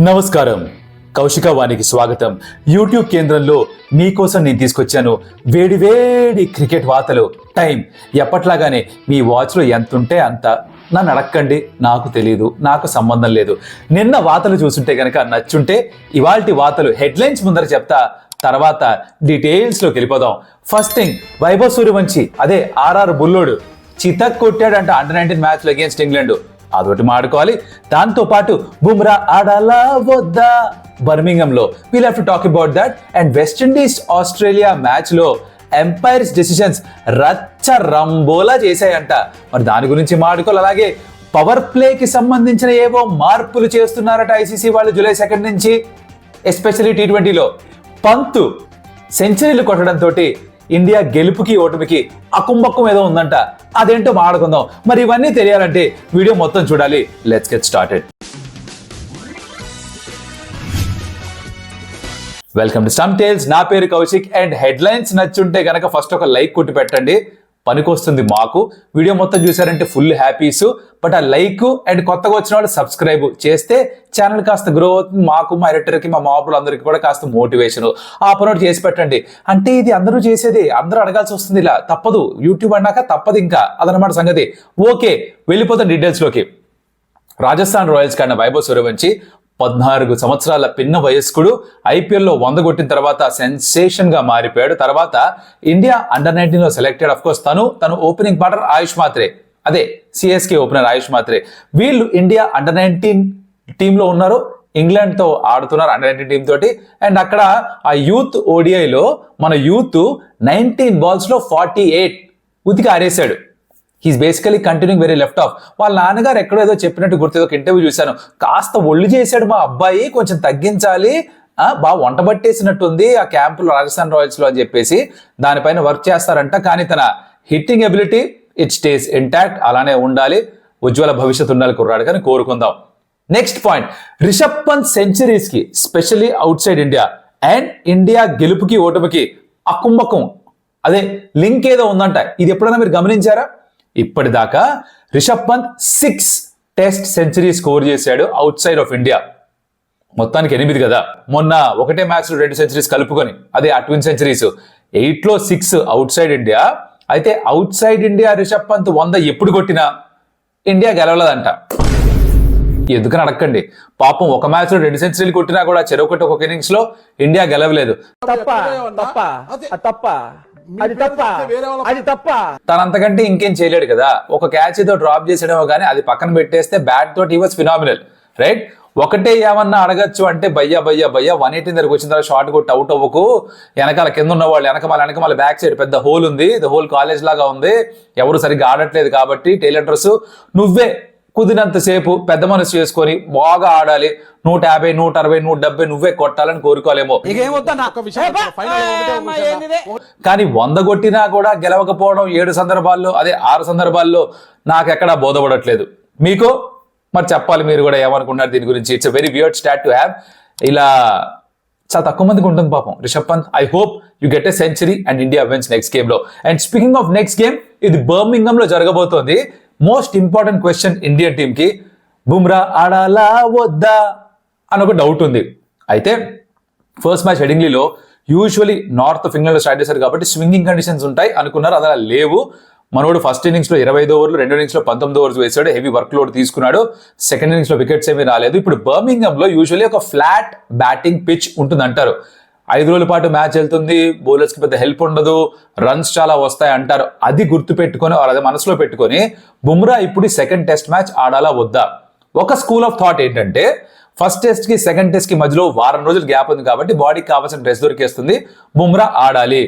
నమస్కారం, కౌశిక వాణికి స్వాగతం. యూట్యూబ్ కేంద్రంలో మీకోసం నేను తీసుకొచ్చాను వేడి క్రికెట్ వార్తలు. టైం ఎప్పట్లాగానే మీ వాచ్లో ఎంత ఉంటే అంత. నన్ను అడక్కండి, నాకు తెలియదు, నాకు సంబంధం లేదు. నిన్న వార్తలు చూస్తుంటే కనుక నచ్చుంటే ఇవాల్టి వార్తలు హెడ్లైన్స్ ముందర చెప్తా, తర్వాత డీటెయిల్స్లోకి వెళ్ళిపోదాం. ఫస్ట్ థింగ్, వైభవ్ సూర్యవంశి అదే ఆర్ఆర్ బుల్లోడు చితక్ కొట్టాడంట అండర్-19 మ్యాచ్లో అగేన్స్ట్ ఇంగ్లాండ్. అదొకటి మాడుకోవాలి. దాంతో పాటు బుమ్రా ఆడాలా వద్దా బర్మింగంలో, we'll have to talk about that. And West Indies Australia match లో ఎంపైర్స్ డెసిషన్స్ రచ్చ రంబోలా చేశాయంట. మరి దాని గురించి మాడుకోవాలి. అలాగే పవర్ ప్లేకి సంబంధించిన ఏవో మార్పులు చేస్తున్నారట ఐసీసీ వాళ్ళు జూలై 2 నుంచి. ఎస్పెషల్లీ T20లో పంత్ సెంచరీలు కొట్టడంతో ఇండియా గెలుపుకి ఓటమికి అకుంబక్కం ఏదో ఉందంట. అదేంటో మాట్లాడుకుందాం. మరి ఇవన్నీ తెలియాలంటే వీడియో మొత్తం చూడాలి. Let's get started. Welcome to some tales. నా పేరు కౌశిక్. అండ్ హెడ్లైన్స్ నచ్చుంటే గనక ఫస్ట్ ఒక లైక్ కొట్టి పెట్టండి, పనికొస్తుంది మాకు. వీడియో మొత్తం చూసారంటే ఫుల్ హ్యాపీస్. బట్ ఆ లైక్ అండ్ కొత్తగా వచ్చిన వాళ్ళు సబ్స్క్రైబ్ చేస్తే ఛానల్ కాస్త గ్రో అవుతుంది. మాకు, మా ఎడిటర్కి, మా మాపులు అందరికీ కూడా కాస్త మోటివేషన్. ఆ పనోటి చేసి పెట్టండి. అంటే ఇది అందరూ చేసేది, అందరూ అడగాల్సి వస్తుంది. ఇలా తప్పదు, యూట్యూబ్ అన్నాక తప్పదు. ఇంకా అదనమాట సంగతి. ఓకే, వెళ్ళిపోతాం డీటెయిల్స్లోకి. రాజస్థాన్ రాయల్స్ కన్నా వైభవ్ సూర్యవంశి 14 సంవత్సరాల పిన్న వయస్కుడు ఐపీఎల్లో 100 కొట్టిన తర్వాత సెన్సేషన్ గా మారిపోయాడు. తర్వాత ఇండియా అండర్-19లో సెలెక్టెడ్. అఫ్ కోర్స్ తను ఓపెనింగ్ పార్ట్నర్ ఆయుష్ మాత్రే, అదే సిఎస్కే ఓపెనర్ ఆయుష్ మాత్రే. వీళ్ళు ఇండియా అండర్-19 టీంలో ఉన్నారు, ఇంగ్లాండ్ తో ఆడుతున్నారు అండర్-19 టీం తోటి. అండ్ అక్కడ ఆ యూత్ ఓడిఐలో మన యూత్ 19 balls లో 48 ఉతికి ఆరేశాడు. He's basically continuing where left off. వాళ్ళ నాన్నగారు ఎక్కడో ఏదో చెప్పినట్టు గుర్తు, ఒక ఇంటర్వ్యూ చూశాను. కాస్త ఒళ్ళు చేశాడు మా అబ్బాయి, కొంచెం తగ్గించాలి, బాగా వంట పట్టేసినట్టుంది ఆ క్యాంపులో రాజస్థాన్ రాయల్స్ లో అని చెప్పేసి దానిపైన వర్క్ చేస్తారంట. కానీ తన hitting ability it stays intact, అలానే ఉండాలి. ఉజ్వల భవిష్యత్తు ఉండాలి కుర్రాడు, కానీ కోరుకుందాం. Next point, Rishabh Pant centuries కి specially outside India and India గెలుపుకి ఓటమికి అకుంబకం, అదే లింక్ ఏదో ఉందంట. ఇది ఎప్పుడైనా మీరు గమనించారా? ఇప్పటిదాకా Rishabh Pant 6 test century score చేశాడు అవుట్ సైడ్ ఆఫ్ ఇండియా. మొత్తానికి 8 కదా. మొన్న ఒకటే మ్యాచ్ లో 2 సెంచరీస్ కలుపుకొని, అదే ఆ ట్విన్ సెంచరీస్. 8లో 6 అవుట్ సైడ్ ఇండియా. అయితే outside India Rishabh Pant 100 ఎప్పుడు కొట్టినా ఇండియా గెలవలేదంట. ఎందుకని అడగండి. పాపం ఒక మ్యాచ్ లో 2 సెంచరీలు కొట్టినా కూడా చెరొకటి ఒక ఇన్నింగ్స్ లో ఇండియా గెలవలేదు. తనంతకంటే ఇంకేం చేయలేడు కదా. ఒక క్యాచ్ ఏదో డ్రాప్ చేసేయడమో కానీ అది పక్కన పెట్టేస్తే బ్యాట్ తోటి వాజ్ ఫినామినల్, రైట్? ఒకటే ఏమన్నా అడగచ్చు అంటే భయ్యా 180 దగ్గరకు వచ్చిన తర్వాత షార్ట్ కొట్టి అవుట్ అవ్వకు, వెనకాల కింద ఉన్న వాళ్ళు వెనక బ్యాక్ సైడ్ పెద్ద హోల్ ఉంది, ఇది హోల్ కాలేజ్ లాగా ఉంది, ఎవరు సరిగ్గా ఆడట్లేదు కాబట్టి టైలెండర్స్ నువ్వే కుదిరినంతసేపు పెద్ద మనసు చేసుకొని బాగా ఆడాలి, 150, 160, 170 నువ్వే కొట్టాలని కోరుకోలేమో. కానీ 100 కొట్టినా కూడా గెలవకపోవడం 7 సందర్భాల్లో, అదే 6 సందర్భాల్లో నాకెక్కడా బోధపడట్లేదు. మీకు మరి చెప్పాలి, మీరు కూడా ఏమనుకున్నారు దీని గురించి. It's a very weird stat to have. ఇలా చాలా తక్కువ మందికి ఉంటుంది పాపం. Rishabh Pant, I hope you get a century and India wins next game లో. And speaking of next game, ఇది బర్మింగం లో జరగబోతోంది. Most important question Indian team కి, బుమ్రా ఆడాలా వద్దా అని ఒక డౌట్ ఉంది. అయితే ఫస్ట్ మ్యాచ్ హెడింగ్లీలో usually north of England start చేశారు కాబట్టి స్వింగింగ్ కండిషన్స్ ఉంటాయి అనుకున్నారు, అలా లేవు. మనోడు ఫస్ట్ ఇన్నింగ్స్ లో 25 ఓవర్లు, రెండో ఇన్నింగ్స్ లో 19 ఓవర్స్ వేసాడు, హెవీ వర్క్ లోడ్ తీసుకున్నాడు. సెకండ్ ఇన్నింగ్స్ లో వికెట్స్ ఏమీ రాలేదు. ఇప్పుడు బర్మింగం లో యూజువల్లీ ఒక ఫ్లాట్ బ్యాటింగ్ పిచ్ ఉంటుంది అంటారు. 5 రోజుల పాటు మ్యాచ్ వెళ్తుంది, బౌలర్స్ కి పెద్ద హెల్ప్ ఉండదు, రన్స్ చాలా వస్తాయి అంటారు. అది గుర్తు పెట్టుకొని, అదే మనసులో పెట్టుకొని బుమ్రా ఇప్పుడు సెకండ్ టెస్ట్ మ్యాచ్ ఆడాలా వద్దా. ఒక స్కూల్ ఆఫ్ థాట్ ఏంటంటే, ఫస్ట్ టెస్ట్ కి సెకండ్ టెస్ట్ కి మధ్యలో వారం రోజులు గ్యాప్ ఉంది కాబట్టి బాడీకి కావాల్సిన రెస్ట్ దొరికేస్తుంది, బుమ్రా ఆడాలి.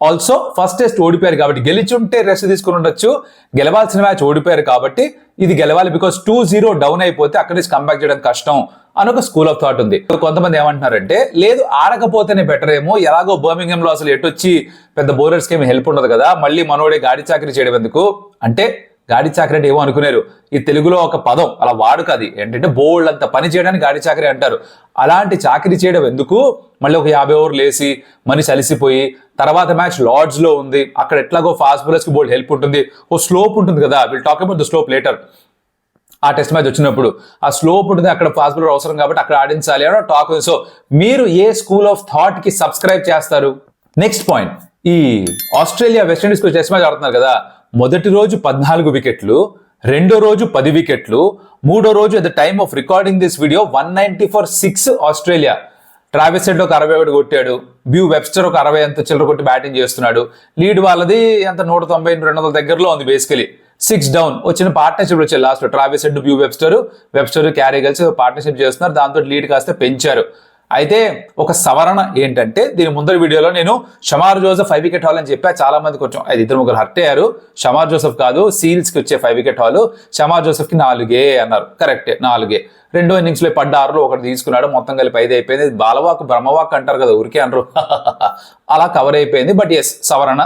ఆల్సో ఫస్ట్ టెస్ట్ ఓడిపోయారు కాబట్టి, గెలిచుంటే రెస్ట్ తీసుకుని ఉండొచ్చు, గెలవాల్సిన మ్యాచ్ ఓడిపోయారు కాబట్టి ఇది గెలవాలి. బికాస్ 2-0 డౌన్ అయిపోతే అక్కడి నుంచి కంబ్యాక్ చేయడం కష్టం అని ఒక స్కూల్ ఆఫ్ థాట్ ఉంది. కొంతమంది ఏమంటున్నారంటే, లేదు ఆడకపోతేనే బెటర్ ఏమో, ఎలాగో బర్మింగం లో అసలు ఎటొచ్చి పెద్ద బౌలర్స్ కి ఏమి హెల్ప్ ఉండదు కదా, మళ్ళీ మనోడే గాడి చాకరీ చేయడం ఎందుకు అంటే, గాడి చాకరీ అంటే ఏమో అనుకున్నారు. ఈ తెలుగులో ఒక పదం అలా వాడుక, అది ఏంటంటే బోల్డ్ అంత పని చేయడానికి గాడి చాకరీ అంటారు. అలాంటి చాకరీ చేయడం ఎందుకు, మళ్ళీ ఒక 50 ఓవర్లు వేసి మనిషి అలిసిపోయి, తర్వాత మ్యాచ్ లార్డ్స్ లో ఉంది, అక్కడ ఎట్లాగో ఫాస్ట్ బౌలర్స్ కి బోల్డ్ హెల్ప్ ఉంటుంది, ఓ స్లోప్ ఉంటుంది కదా. Will talk about the slope later. ఆ టెస్ట్ మ్యాచ్ వచ్చినప్పుడు ఆ స్లోప్ ఉంటుంది, అక్కడ ఫాస్ట్ బౌలర్ అవసరం కాబట్టి అక్కడ ఆడించాలి అని టాక్ ఉంది. సో మీరు ఏ స్కూల్ ఆఫ్ థాట్ కి సబ్స్క్రైబ్ చేస్తారు? నెక్స్ట్ పాయింట్, ఈ ఆస్ట్రేలియా వెస్టిండీస్ టెస్ట్ మ్యాచ్ ఆడుతున్నారు కదా, మొదటి రోజు 14 వికెట్లు, రెండో రోజు 10 వికెట్లు, మూడో రోజు at the time of recording this video 190 for 6 Australia. Travis head ఒక 61 కొట్టాడు, బ్యూ వెబ్స్టర్ ఒక 60 ఎంత చిల్లర కొట్టి బ్యాటింగ్ చేస్తున్నాడు. లీడ్ వాళ్ళది ఎంత 190 200 దగ్గరలో ఉంది. బేసికలీ 6 డౌన్ వచ్చిన పార్ట్నర్షిప్ వచ్చాయి last. Travis Head, Beau Webster Carey కలిసి పార్ట్నర్షిప్ చేస్తున్నారు, దాంతో లీడ్ కాస్త పెంచారు. అయితే ఒక సవరణ ఏంటంటే, దీని ముందర వీడియోలో నేను షమార్ జోసెఫ్ 5 వికెట్ హాల్ అని చెప్పా. చాలా మంది కొంచెం 2-3 హర్ట్ అయ్యారు. షమార్ జోసెఫ్ కాదు, సీల్స్ కి వచ్చే 5 వికెట్ హాల్, షమార్ జోసెఫ్ కి 4 అన్నారు. కరెక్టే, 4. రెండో ఇన్నింగ్స్ లో పడ్డ 6లో ఒకటి తీసుకున్నాడు, మొత్తం కలిపి 5 అయిపోయింది. బాలవాక్ బ్రహ్మవాక్ అంటారు కదా, ఊరికే అనరు. అలా కవర్ అయిపోయింది. బట్ ఎస్, సవరణ,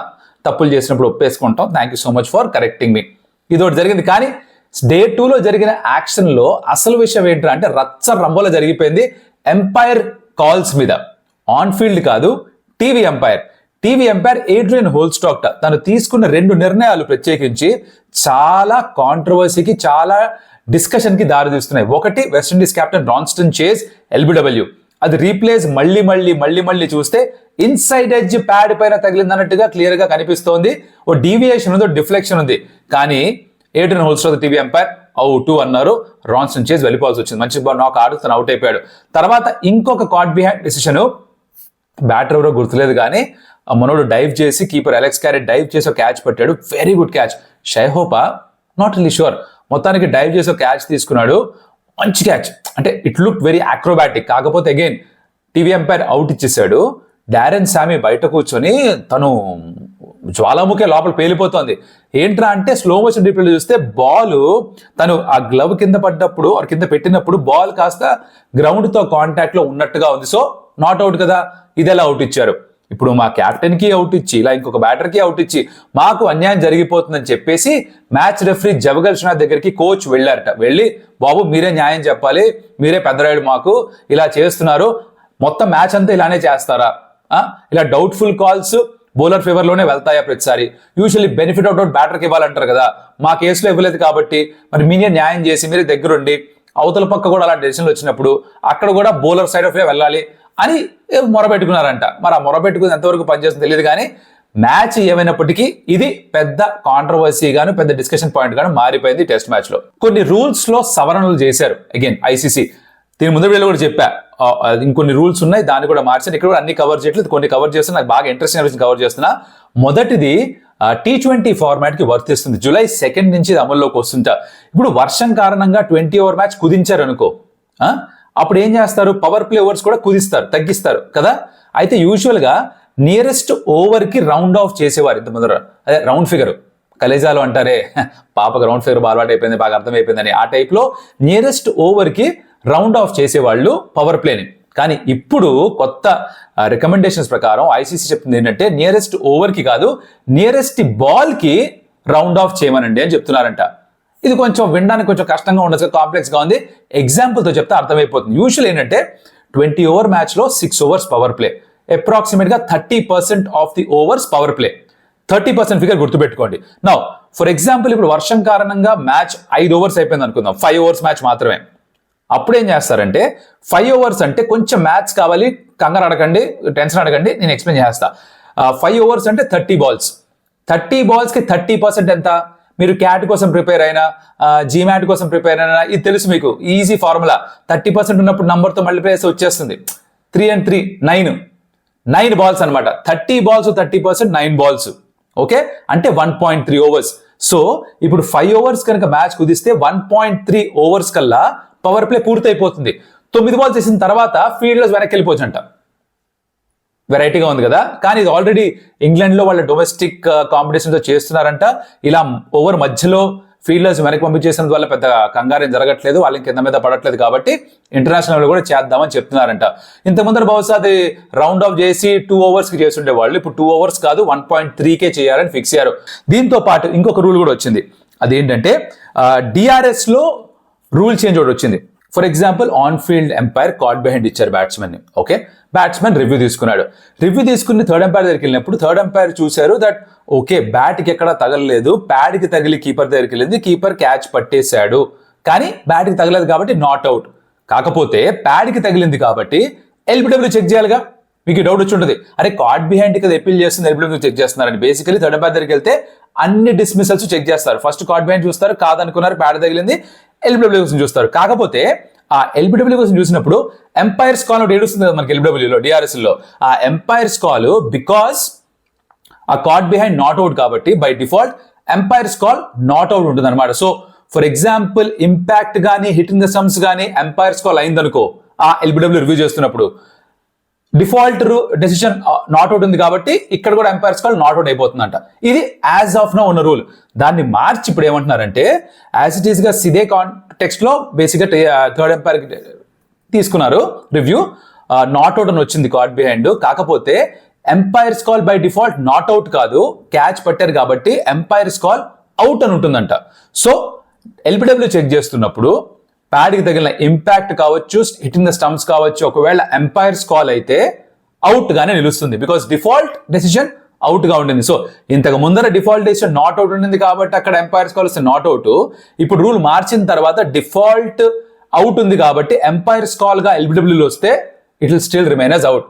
తప్పులు చేసినప్పుడు ఒప్పేసుకుంటాం. Thank you so much for correcting me. ఇది ఒకటి జరిగింది. కానీ డే 2లో జరిగిన యాక్షన్ లో అసలు విషయం ఏంటంటే, అంటే రచ్చ రంబోలో జరిగిపోయింది ఎంపైర్ కాల్స్ మీద. ఆన్ ఫీల్డ్ కాదు, టీవీ ఎంపైర్ ఏడ్రియన్ హోల్స్టాక్ తను తీసుకున్న 2 నిర్ణయాలు ప్రత్యేకించి చాలా కాంట్రవర్సీకి, చాలా డిస్కషన్ కి దారి తీస్తున్నాయి. ఒకటి, వెస్టిండీస్ కెప్టెన్ రాన్స్టన్ చేజ్ LBW, అది రీప్లేస్ మళ్ళీ చూస్తే ఇన్సైడ్ ఎడ్జ్ ప్యాడ్ పైన తగిలిందన్నట్టుగా క్లియర్ గా కనిపిస్తోంది. ఓ డీవియేషన్ ఉంది, డిఫ్లెక్షన్ ఉంది. కానీ ఏడ్రియన్ హోల్స్టాక్ టీవీ ఎంపైర్ అవుట్ అన్నారు. రాన్స్టన్ చేజ్ వెళ్ళిపోవాల్సి వచ్చింది. మంచి బాల్ నాక్ ఆడుతూ తను అవుట్ అయిపోయాడు. తర్వాత ఇంకొక కాట్ బిహైండ్ డెసిషన్, బ్యాటర్ ఎవరో గుర్తులేదు కానీ మనోడు డైవ్ చేసి, కీపర్ అలెక్స్ క్యారెట్ డైవ్ చేసి ఒక క్యాచ్ పట్టాడు. Very good catch. షైహోపా నాట్ రియల్లీ షూర్, మొత్తానికి డైవ్ చేసి ఒక క్యాచ్ తీసుకున్నాడు. మంచి క్యాచ్, అంటే ఇట్ లుక్ వెరీ అక్రోబాటిక్. కాకపోతే అగైన్ టీవీ ఎంపైర్ అవుట్ ఇచ్చేసాడు. డారెన్ సామీ బయట కూర్చొని తను జ్వాలాముఖి లోపల పేలిపోతోంది. ఏంట్రా అంటే స్లో మోషన్ రిప్లే చూస్తే బాల్ తను ఆ గ్లవ్ కింద పడ్డప్పుడు కింద పెట్టినప్పుడు బాల్ కాస్త గ్రౌండ్ తో కాంటాక్ట్ లో ఉన్నట్టుగా ఉంది. సో నాట్ అవుట్ కదా, ఇది ఎలా అవుట్ ఇచ్చారు? ఇప్పుడు మా కెప్టెన్ కి అవుట్ ఇచ్చి, ఇలా ఇంకొక బ్యాటర్ కి అవుట్ ఇచ్చి మాకు అన్యాయం జరిగిపోతుందని చెప్పేసి మ్యాచ్ రెఫరీ జవగల్ శ్రీనాథ్ దగ్గరికి కోచ్ వెళ్ళారట. వెళ్ళి, బాబు మీరే న్యాయం చెప్పాలి, మీరే పెద్దరాయుడు, మాకు ఇలా చేస్తున్నారు, మొత్తం మ్యాచ్ అంతా ఇలానే చేస్తారా? ఇలా డౌట్ఫుల్ కాల్స్ బౌలర్ ఫేవర్ లోనే వెళ్తాయా ప్రతిసారి? యూజువల్లీ బెనిఫిట్ అవుట్ బ్యాటర్కి ఇవ్వాలంటారు కదా, మా కేసులో ఇవ్వలేదు కాబట్టి మరి మీరే న్యాయం చేసి మీరే దగ్గరుండి అవతల పక్క కూడా అలా డెసిషన్లు వచ్చినప్పుడు అక్కడ కూడా బౌలర్ సైడ్ ఆఫ్ వెళ్ళాలి అని మొరబెట్టుకున్నారంట. మరి ఆ మొరబెట్టుకుని ఎంతవరకు పనిచేస్తుందో తెలియదు. కానీ మ్యాచ్ ఏమైనప్పటికీ ఇది పెద్ద కాంట్రవర్సీ గాను, పెద్ద డిస్కషన్ పాయింట్ గాను మారిపోయింది టెస్ట్ మ్యాచ్ లో. కొన్ని రూల్స్ లో సవరణలు చేశారు అగైన్ ఐసీసీ. దీని ముందు వీళ్ళు కూడా చెప్పా, ఇంకొన్ని రూల్స్ ఉన్నాయి, దాన్ని కూడా మార్చారు. ఇక్కడ కూడా అన్ని కవర్ చేయట్లేదు, కొన్ని కవర్ చేస్తున్నా. నాకు బాగా ఇంట్రెస్టింగ్ అనిపించి కవర్ చేస్తున్నా. మొదటిది T20 ఫార్మాట్ కి వర్తిస్తుంది. July 2 నుంచి అమల్లోకి వస్తుంటా. ఇప్పుడు వర్షం కారణంగా 20 ఓవర్ మ్యాచ్ కుదించారు అనుకో, అప్పుడు ఏం చేస్తారు? పవర్ ప్లే ఓవర్స్ కూడా కుదిస్తారు, తగ్గిస్తారు కదా. అయితే యూజువల్ గా నియరెస్ట్ ఓవర్ కి రౌండ్ ఆఫ్ చేసేవారు. ఇంత ముందర అదే రౌండ్ ఫిగర్, కలేజాలు అంటారే, పాపకు రౌండ్ ఫిగర్ బాగా అలవాటు అయిపోయింది, బాగా అర్థమైపోయిందని, ఆ టైప్ లో నియరెస్ట్ ఓవర్ కి రౌండ్ ఆఫ్ చేసేవాళ్ళు పవర్ ప్లేని. కానీ ఇప్పుడు కొత్త రికమెండేషన్స్ ప్రకారం ఐసీసీ చెప్తుంది ఏంటంటే, నియరెస్ట్ ఓవర్ కి కాదు, నియరెస్ట్ బాల్ కి రౌండ్ ఆఫ్ చేయమనండి అని చెప్తున్నారంట. ఇది కొంచెం వినడానికి కొంచెం కష్టంగా ఉండదు, కాంప్లెక్స్ గా ఉంది. ఎగ్జాంపుల్ తో చెప్తే అర్థమైపోతుంది. యూజువల్ ఏంటంటే 20 ఓవర్ మ్యాచ్ లో 6 ఓవర్స్ పవర్ ప్లే, అప్రాక్సిమేట్ గా 30% of the overs power play. 30% figure గుర్తుపెట్టుకోండి. నౌ ఫర్ ఎగ్జాంపుల్, ఇప్పుడు వర్షం కారణంగా మ్యాచ్ 5 ఓవర్స్ అయిపోయింది అనుకుందాం, 5 ఓవర్స్ మ్యాచ్ మాత్రమే. అప్పుడు ఏం చేస్తారంటే 5 ఓవర్స్ అంటే కొంచెం మ్యాచ్ కావాలి, కంగారు అడగండి, టెన్షన్ అడగండి, నేను ఎక్స్ప్లెయిన్ చేస్తా. 5 ఓవర్స్ అంటే 30 బాల్స్. 30 బాల్స్ కి 30% ఎంత? మీరు క్యాట్ కోసం ప్రిపేర్ అయినా, జీమ్యాట్ కోసం ప్రిపేర్ అయినా, ఇది తెలుసు మీకు, ఈజీ ఫార్ములా. 30% ఉన్నప్పుడు నంబర్తో మల్టిప్లై చేస్తే వచ్చేస్తుంది. 3 and 3 9 బాల్స్ అనమాట. 30 బాల్స్ 30% 9 బాల్స్. ఓకే, అంటే 1.3 ఓవర్స్. సో ఇప్పుడు 5 ఓవర్స్ కనుక మ్యాచ్ కుదిస్తే 1.3 ఓవర్స్ కల్లా పవర్ ప్లే పూర్తయిపోతుంది. 9 బాల్స్ వేసిన తర్వాత ఫీల్డర్స్ వెనక్కి వెళ్ళిపోవచ్చంట. వెరైటీగా ఉంది కదా. కానీ ఇది ఆల్రెడీ ఇంగ్లాండ్ లో వాళ్ళ డొమెస్టిక్ కాంపిటీషన్ తో చేస్తున్నారంట. ఇలా ఓవర్ మధ్యలో ఫీల్డర్స్ వెనక్కి పంపించేసిన వల్ల పెద్ద కంగారేం జరగట్లేదు, వాళ్ళకి కింద మీద పడట్లేదు, కాబట్టి ఇంటర్నేషనల్ లో కూడా చేద్దామని చెప్తున్నారంట. ఇంతకుముందర బహుశా అది రౌండ్ ఆఫ్ చేసి 2 ఓవర్స్ కి చేస్తుండే వాళ్ళు, ఇప్పుడు 2 ఓవర్స్ కాదు 1.3కే చేయాలని ఫిక్స్ అయ్యారు. దీంతో పాటు ఇంకొక రూల్ కూడా వచ్చింది. అదేంటంటే డిఆర్ఎస్ లో రూల్ చేంజ్ ఒకటి వచ్చింది. For example, on field umpire caught behind ఇచ్చారు బ్యాట్స్మెన్ ని. ఓకే, బ్యాట్స్మెన్ రివ్యూ తీసుకున్నాడు. రివ్యూ తీసుకుని థర్డ్ ఎంపైర్ దగ్గరికి వెళ్ళినప్పుడు థర్డ్ ఎంపైర్ చూశారు దట్ ఓకే, బ్యాట్ కి ఎక్కడ తగలలేదు, ప్యాడ్ కి తగిలి కీపర్ దగ్గరికి వెళ్ళింది, కీపర్ క్యాచ్ పట్టేశాడు. కానీ బ్యాట్కి తగలేదు కాబట్టి నాట్ అవుట్. కాకపోతే ప్యాడ్కి తగిలింది కాబట్టి ఎల్బిడబ్ల్యూ చెక్ చేయాలిగా. మీకు డౌట్ వచ్చి ఉంటుంది, అరే కార్డ్ బిహైండ్ కదా అపీల్ చేస్తుంది, ఎల్బిడబ్ల్యూ చెక్ చేస్తున్నారని. బేసికలీ థర్డ్ అంపైర్ దగ్గరికి వెళ్తే అన్ని డిస్మిసల్స్ చెక్ చేస్తారు. ఫస్ట్ కార్డ్ బిహైండ్ చూస్తారు, కాదనుకున్నారు, ప్యాడ్ తగిలింది, ఎల్బిడబ్ల్యూ కోసం చూస్తారు. కాకపోతే ఆ ఎల్బిడబ్ల్యూ కోసం చూసినప్పుడు ఎంపైర్స్ కాల్ ఒకటి ఏడుస్తుంది కదా మనకి ఎల్బిడబ్ల్యూలో, డిఆర్ఎస్లో. ఆ ఎంపైర్స్ కాల్ బికాస్ ఆ కార్డ్ బిహైండ్ నాట్ అవుట్ కాబట్టి by default umpire's call not out ఉంటుంది అనమాట. సో ఫర్ ఎగ్జాంపుల్ ఇంపాక్ట్ కానీ హిట్ ఇన్ ద సమ్స్ కానీ ఎంపైర్స్ కాల్ అయిందనుకో, ఆ ఎల్బిడబ్ల్యూ రివ్యూ చేస్తున్నప్పుడు డిఫాల్ట్ డెసిషన్ నాట్ అవుట్ ఉంది కాబట్టి ఇక్కడ కూడా ఎంపైర్స్ కాల్ నాట్ అవుట్ అయిపోతుందంట. ఇది యాజ్ ఆఫ్ నో ఉన్న రూల్. దాన్ని మార్చి ఇప్పుడు ఏమంటున్నారంటే యాజ్ ఇట్ ఈస్ గా ఇదే కాంటెక్స్ట్ లో బేసిక్ గా థర్డ్ ఎంపైర్ తీసుకున్నారు రివ్యూ, నాట్ అవుట్ అని వచ్చింది కార్డ్ బిహైండ్. కాకపోతే umpire's call by default not out కాదు, క్యాచ్ పట్టారు కాబట్టి ఎంపైర్స్ కాల్ అవుట్ అని ఉంటుందంట. సో ఎల్బిడబ్ల్యూ చెక్ చేస్తున్నప్పుడు ప్యాడ్కి తగిలిన ఇంపాక్ట్ కావచ్చు, హిట్టింగ్ ద స్టంప్స్ కావచ్చు, ఒకవేళ ఎంపైర్స్ కాల్ అయితే అవుట్ గానే నిలుస్తుంది. బికాస్ డిఫాల్ట్ డెసిషన్ అవుట్ గా ఉంటుంది. సో ఇంతకు ముందర డిఫాల్ట్ డెసిషన్ నాట్ అవుట్ ఉండింది కాబట్టి అక్కడ ఎంపైర్స్ కాల్ వస్తే నాట్ అవుట్. ఇప్పుడు రూల్ మార్చిన తర్వాత డిఫాల్ట్ అవుట్ ఉంది కాబట్టి ఎంపైర్స్ కాల్ గా ఎల్బిడబ్ల్యూలో వస్తే it will still remain as out.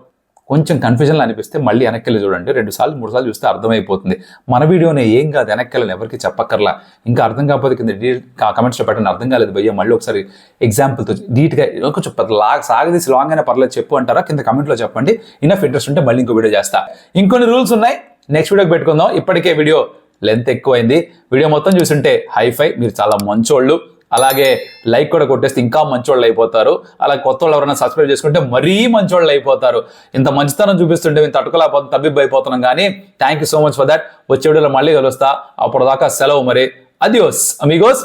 కొంచెం కన్ఫ్యూజన్ అనిపిస్తే మళ్ళీ వెనక్కి చూడండి, 2 సార్లు 3 సార్లు చూస్తే అర్థమైపోతుంది. మన వీడియోనే ఏం కాదు, వెనక్కి ఎవరికి చెప్పక్కర్లా. ఇంకా అర్థం కాకపోతే కింద కమెంట్స్లో పెట్టండి, అర్థం కాలేదు భయ్య మళ్ళీ ఒకసారి ఎగ్జాంపుల్తో నీట్గా కొంచెం సాగదీసి లాంగ్ అయినా పర్లేదు చెప్పు అంటారా, కింద కమెంట్లో చెప్పండి. ఇనఫ్ ఇంట్రెస్ట్ ఉంటే మళ్ళీ ఇంకో వీడియో చేస్తా. ఇంకొన్ని రూల్స్ ఉన్నాయి, నెక్స్ట్ వీడియోకి పెట్టుకుందాం. ఇప్పటికే వీడియో లెంత్ ఎక్కువైంది. వీడియో మొత్తం చూస్తుంటే హైఫై, మీరు చాలా మంచోళ్ళు. అలాగే లైక్ కూడా కొట్టేస్తే ఇంకా మంచోళ్ళు అయిపోతారు. అలాగే కొత్త వాళ్ళు ఎవరైనా సబ్స్క్రైబ్ చేసుకుంటే మరీ మంచోళ్ళు అయిపోతారు. ఇంత మంచితనం చూపిస్తుంటే మేము తట్టుకోలేకపోతే తబ్బిబ్బు అయిపోతున్నాం. కానీ thank you so much for that. వచ్చే వీడియోలో మళ్ళీ కలుస్తా. అప్పుడు దాకా సెలవు మరి. అదియోస్ అమిగోస్.